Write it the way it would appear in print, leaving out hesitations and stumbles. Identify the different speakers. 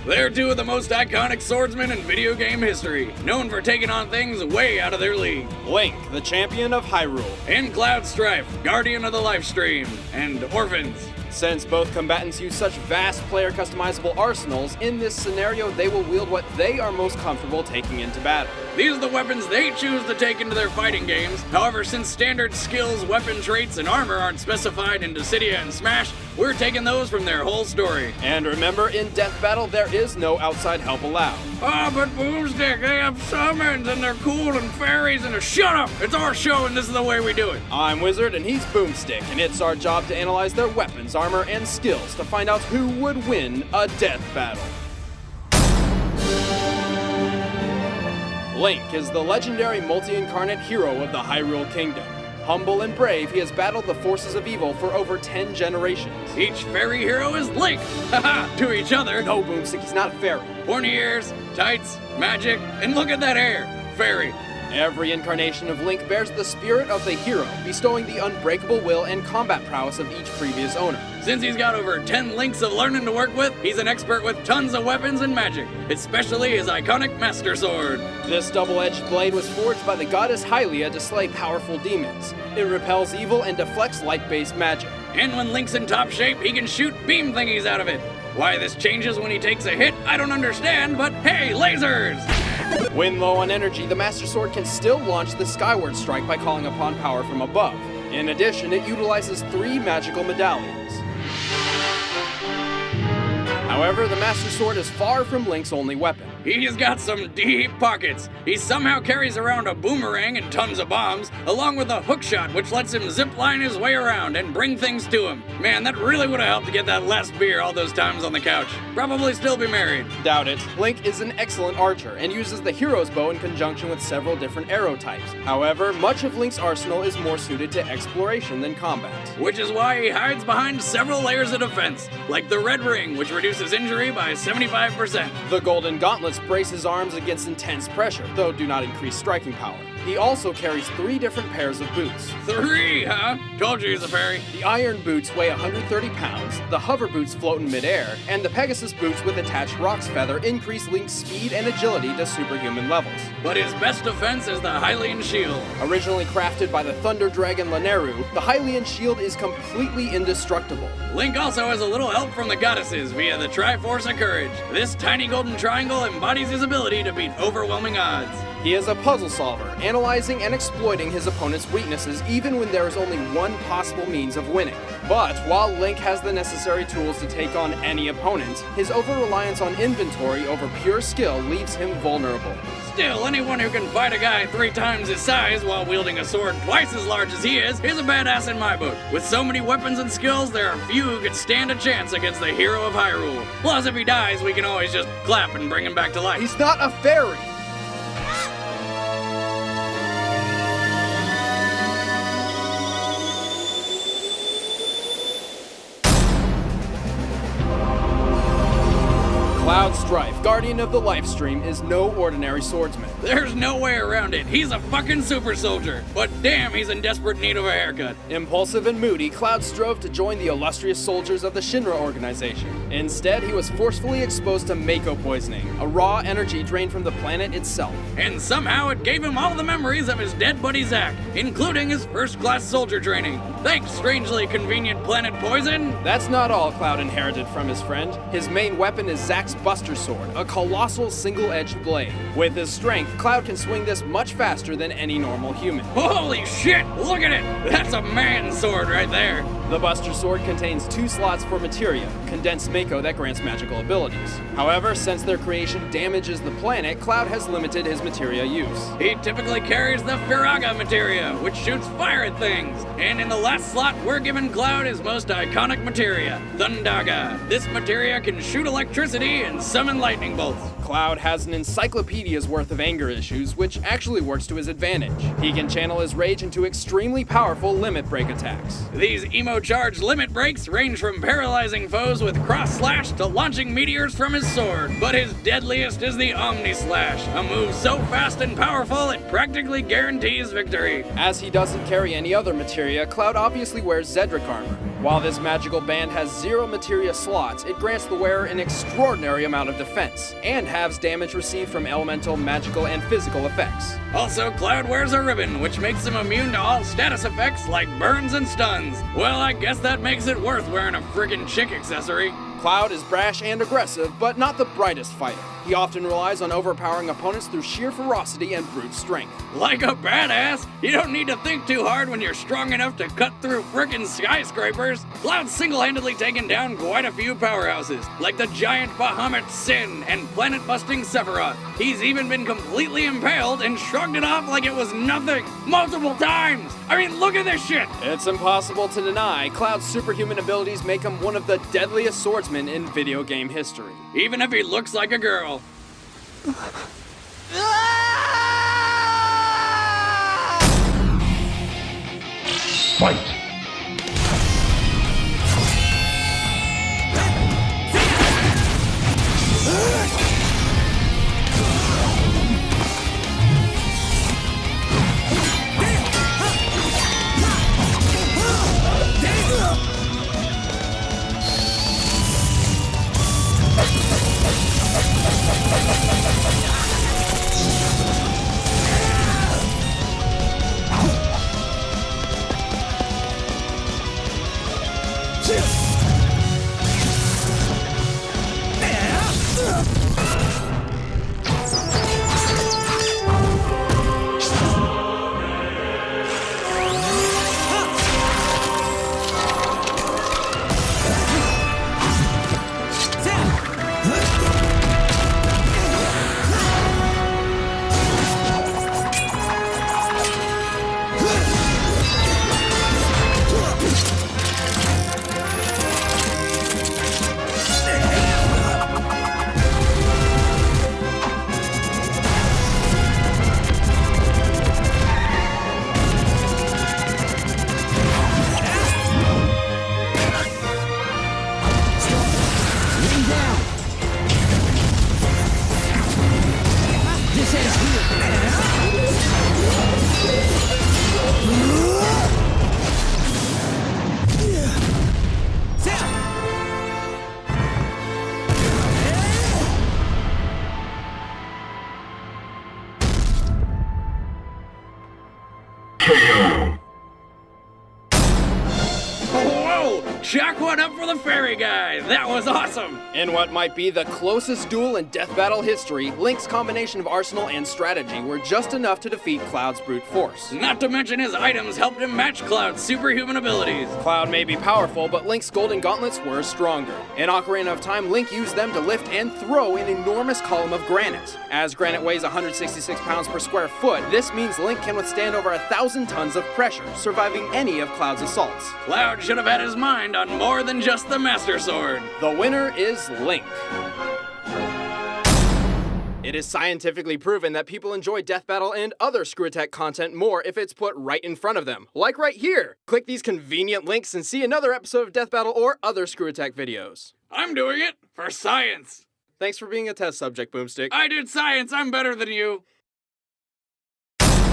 Speaker 1: They're two of the most iconic swordsmen in video game history, known for taking on things way out of their league.
Speaker 2: Link, the champion of Hyrule.
Speaker 1: And Cloud Strife, guardian of the Lifestream, and Orphans.
Speaker 2: Since both combatants use such vast player customizable arsenals, in this scenario they will wield what they are most comfortable taking into battle.
Speaker 1: These are the weapons they choose to take into their fighting games. However, since standard skills, weapon traits, and armor aren't specified in Dissidia and Smash, we're taking those from their whole story.
Speaker 2: And remember, in Death Battle, there is no outside help allowed.
Speaker 1: Oh, but Boomstick, they have summons, and they're cool, and fairies, and shut up! It's our show, and this is the way we do it.
Speaker 2: I'm Wizard, and he's Boomstick, and it's our job to analyze their weapons, armor, and skills to find out who would win a Death Battle. Link is the legendary multi-incarnate hero of the Hyrule Kingdom. Humble and brave, he has battled the forces of evil for over 10 generations.
Speaker 1: Each fairy hero is Link! Haha, to each other.
Speaker 2: No, Boomstick, he's not a fairy.
Speaker 1: Pointy ears, tights, magic, and look at that hair! Fairy.
Speaker 2: Every incarnation of Link bears the spirit of the hero, bestowing the unbreakable will and combat prowess of each previous owner.
Speaker 1: Since he's got over 10 links of learning to work with, he's an expert with tons of weapons and magic, especially his iconic Master Sword.
Speaker 2: This double-edged blade was forged by the goddess Hylia to slay powerful demons. It repels evil and deflects light-based magic.
Speaker 1: And when Link's in top shape, he can shoot beam thingies out of it. Why this changes when he takes a hit, I don't understand, but hey, lasers!
Speaker 2: When low on energy, the Master Sword can still launch the Skyward Strike by calling upon power from above. In addition, it utilizes 3 magical medallions. However, the Master Sword is far from Link's only weapon.
Speaker 1: He's got some deep pockets. He somehow carries around a boomerang and tons of bombs, along with a hookshot which lets him zipline his way around and bring things to him. Man, that really would have helped to get that last beer all those times on the couch. Probably still be married.
Speaker 2: Doubt it. Link is an excellent archer and uses the hero's bow in conjunction with several different arrow types. However, much of Link's arsenal is more suited to exploration than combat.
Speaker 1: Which is why he hides behind several layers of defense, like the red ring, which reduces injury by 75%.
Speaker 2: The golden gauntlets brace his arms against intense pressure, though do not increase striking power. He also carries 3 different pairs of boots.
Speaker 1: 3, huh? Told you he's a fairy.
Speaker 2: The iron boots weigh 130 pounds, the hover boots float in midair, and the Pegasus boots with attached Rock's Feather increase Link's speed and agility to superhuman levels.
Speaker 1: But his best defense is the Hylian shield.
Speaker 2: Originally crafted by the Thunder Dragon Lanayru, the Hylian shield is completely indestructible.
Speaker 1: Link also has a little help from the goddesses via the Triforce of Courage. This tiny golden triangle embodies his ability to beat overwhelming odds.
Speaker 2: He is a puzzle solver, analyzing and exploiting his opponent's weaknesses even when there is only one possible means of winning. But while Link has the necessary tools to take on any opponent, his over-reliance on inventory over pure skill leaves him vulnerable.
Speaker 1: Still, anyone who can fight a guy 3 times his size while wielding a sword twice as large as he is a badass in my book. With so many weapons and skills, there are few who could stand a chance against the hero of Hyrule. Plus, if he dies, we can always just clap and bring him back to life.
Speaker 2: He's not a fairy! Cloud Strife, guardian of the Lifestream, is no ordinary swordsman.
Speaker 1: There's no way around it. He's a fucking super soldier. But damn, he's in desperate need of a haircut.
Speaker 2: Impulsive and moody, Cloud strove to join the illustrious soldiers of the Shinra organization. Instead, he was forcefully exposed to Mako poisoning, a raw energy drained from the planet itself.
Speaker 1: And somehow it gave him all the memories of his dead buddy Zack, including his first-class soldier training. Thanks, strangely convenient planet poison.
Speaker 2: That's not all Cloud inherited from his friend. His main weapon is Zack's Buster Sword, a colossal single-edged blade. With his strength, Cloud can swing this much faster than any normal human.
Speaker 1: Holy shit, look at it! That's a man's sword right there.
Speaker 2: The Buster Sword contains 2 slots for materia, condensed Mako that grants magical abilities. However, since their creation damages the planet, Cloud has limited his materia use.
Speaker 1: He typically carries the Firaga materia, which shoots fire at things. And in the last slot, we're giving Cloud his most iconic materia, Thundaga. This materia can shoot electricity and summon lightning bolts.
Speaker 2: Cloud has an encyclopedia's worth of anger issues, which actually works to his advantage. He can channel his rage into extremely powerful limit break attacks.
Speaker 1: These emo-charged limit breaks range from paralyzing foes with cross-slash to launching meteors from his sword. But his deadliest is the Omni-Slash, a move so fast and powerful it practically guarantees victory.
Speaker 2: As he doesn't carry any other materia, Cloud obviously wears Zedric armor. While this magical band has 0 materia slots, it grants the wearer an extraordinary amount of defense, and halves damage received from elemental, magical, and physical effects.
Speaker 1: Also, Cloud wears a ribbon, which makes him immune to all status effects like burns and stuns. Well, I guess that makes it worth wearing a friggin' chick accessory.
Speaker 2: Cloud is brash and aggressive, but not the brightest fighter. He often relies on overpowering opponents through sheer ferocity and brute strength.
Speaker 1: Like a badass, you don't need to think too hard when you're strong enough to cut through frickin' skyscrapers. Cloud's single-handedly taken down quite a few powerhouses, like the giant Bahamut Sin and planet-busting Sephiroth. He's even been completely impaled and shrugged it off like it was nothing, multiple times! I mean, look at this shit!
Speaker 2: It's impossible to deny, Cloud's superhuman abilities make him one of the deadliest swordsmen in video game history.
Speaker 1: Even if he looks like a girl.
Speaker 3: Fight!
Speaker 1: Chalk one up for the fairy guy! That was awesome!
Speaker 2: In what might be the closest duel in death battle history, Link's combination of arsenal and strategy were just enough to defeat Cloud's brute force.
Speaker 1: Not to mention his items helped him match Cloud's superhuman abilities.
Speaker 2: Cloud may be powerful, but Link's golden gauntlets were stronger. In Ocarina of Time, Link used them to lift and throw an enormous column of granite. As granite weighs 166 pounds per square foot, this means Link can withstand over 1,000 tons of pressure, surviving any of Cloud's assaults.
Speaker 1: Cloud should have had his mind on more than just the Master Sword.
Speaker 2: The winner is Link. It is scientifically proven that people enjoy Death Battle and other Screw Attack content more if it's put right in front of them, like right here. Click these convenient links and see another episode of Death Battle or other Screw Attack videos.
Speaker 1: I'm doing it for science.
Speaker 2: Thanks for being a test subject, Boomstick.
Speaker 1: I did science, I'm better than you.